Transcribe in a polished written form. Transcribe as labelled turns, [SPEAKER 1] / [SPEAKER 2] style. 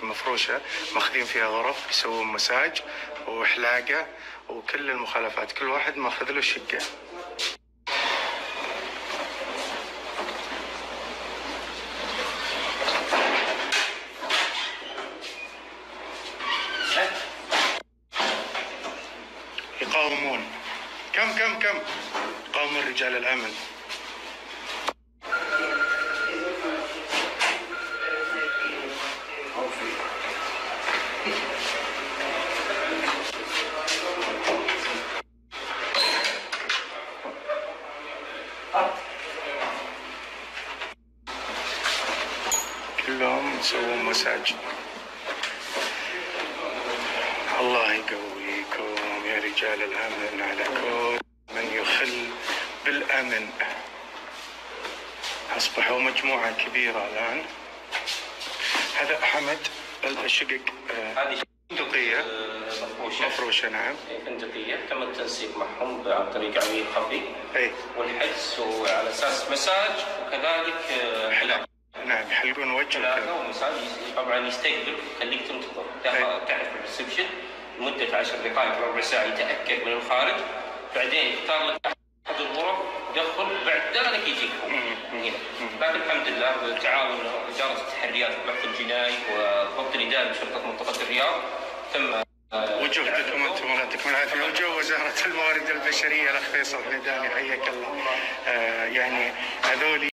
[SPEAKER 1] مفروشة ماخذين فيها غرف، يسوون مساج وحلاقة وكل المخالفات، كل واحد ماخذ له شقة. يقاومون كم يقاومون رجال الأمن. كلهم يسوون مساج. الله يقويكم يا رجال الأمن على كل من يخل بالأمن. أصبحوا مجموعة كبيرة الآن. هذا حمد الشقق
[SPEAKER 2] هذه
[SPEAKER 1] فندقية مفروشة. نعم
[SPEAKER 2] فندقية، تم التنسيق معهم عن طريق عميل خفي والحجز على أساس مساج وكذلك حلاقة.
[SPEAKER 1] نعم يحلقون وجهك.
[SPEAKER 2] حلاقة ومساج طبعا يستقبل، يخليك تنتظر تعرف الريسبشن لمدة 10 دقائق ربع ساعة، يتأكد من الخارج، بعدين يختار لك أحد الغرف يدخل، بعد ذلك يجيك من هنا. لكن الحمد لله بالتعاون إدارة التحريات والبحث الجنائي وضبط الإداري بشرطة منطقة الرياض تم
[SPEAKER 1] وجهدكم انتم الله يعطيكم العافيه، وجو وزاره الموارد البشريه الاخ فيصل حميداني حياك الله. يعني هذول